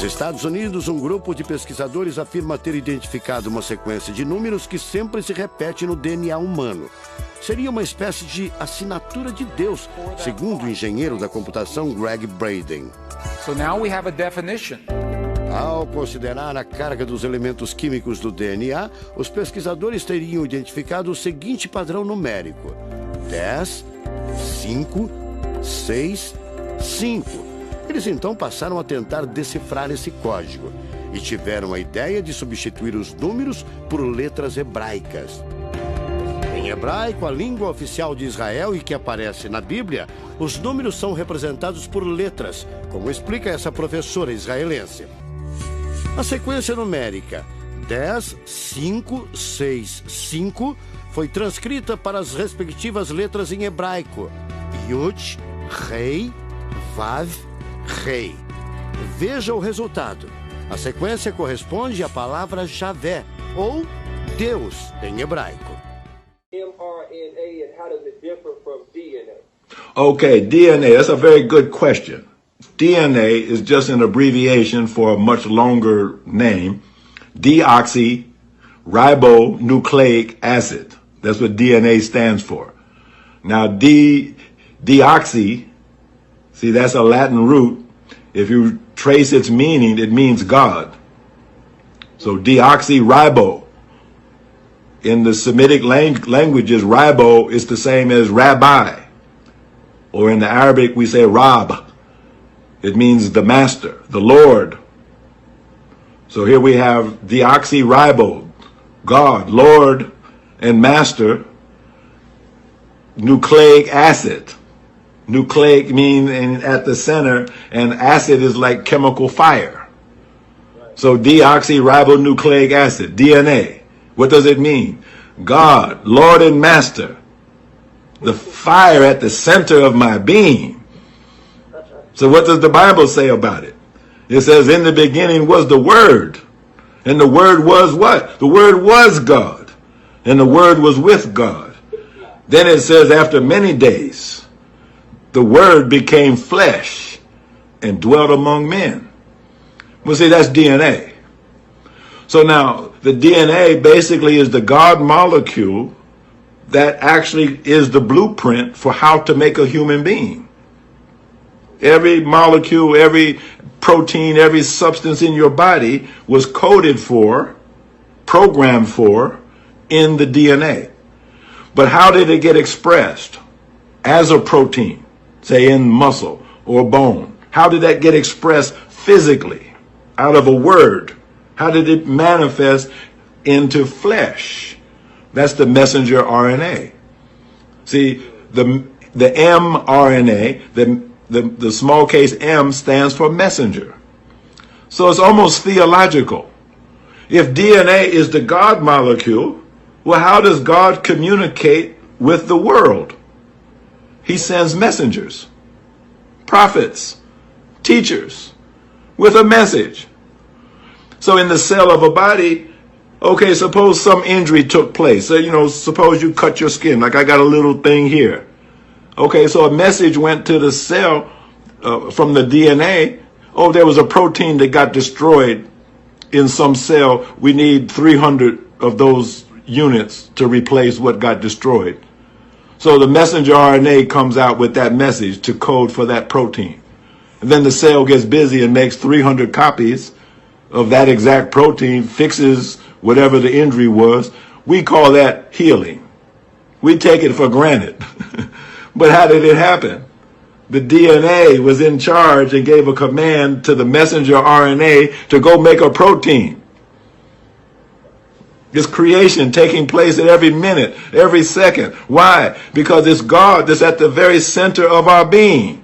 Nos Estados Unidos, um grupo de pesquisadores afirma ter identificado uma sequência de números que sempre se repete no DNA humano. Seria uma espécie de assinatura de Deus, segundo o engenheiro da computação Greg Braden. So now we have a definition. Ao considerar a carga dos elementos químicos do DNA, os pesquisadores teriam identificado o seguinte padrão numérico: 10, 5, 6, 5. Eles então passaram a tentar decifrar esse código e tiveram a ideia de substituir os números por letras hebraicas. Em hebraico, a língua oficial de Israel e que aparece na Bíblia, os números são representados por letras, como explica essa professora israelense. A sequência numérica 10, 5, 6, 5 foi transcrita para as respectivas letras em hebraico: Yud, Rei, Vav, Rei. Veja o resultado. A sequência corresponde à palavra Javé, ou Deus, em hebraico. mRNA, and how does it differ from DNA? Okay, DNA, that's a very good question. DNA is just an abbreviation for a much longer name, deoxyribonucleic acid. That's what DNA stands for. Now, deoxy, see, that's a Latin root. If you trace its meaning, it means God. So deoxyribo. In the Semitic languages, ribo is the same as rabbi. Or in the Arabic, we say rab. It means the master, the Lord. So here we have deoxyribo, God, Lord, and master, nucleic acid. Nucleic means at the center, and acid is like chemical fire. So deoxyribonucleic acid, DNA. What does it mean? God, Lord and Master, the fire at the center of my being. So what does the Bible say about it? It says, in the beginning was the Word. And the Word was what? The Word was God. And the Word was with God. Then it says, after many days, the Word became flesh and dwelt among men. Well, see, that's DNA. So now, the DNA basically is the God molecule that actually is the blueprint for how to make a human being. Every molecule, every protein, every substance in your body was coded for, programmed for, in the DNA. But how did it get expressed as a protein, say in muscle or bone? How did that get expressed physically out of a word? How did it manifest into flesh? That's the messenger RNA. See, the mRNA, the small case m stands for messenger. So it's almost theological. If DNA is the God molecule, well, how does God communicate with the world? He sends messengers, prophets, teachers, with a message. So in the cell of a body, okay, suppose some injury took place. So, suppose you cut your skin, like I got a little thing here. Okay, so a message went to the cell from the DNA. Oh, there was a protein that got destroyed in some cell. We need 300 of those units to replace what got destroyed. So the messenger RNA comes out with that message to code for that protein. And then the cell gets busy and makes 300 copies of that exact protein, fixes whatever the injury was. We call that healing. We take it for granted. But how did it happen? The DNA was in charge and gave a command to the messenger RNA to go make a protein. This creation taking place at every minute, every second. Why? Because it's God that's at the very center of our being.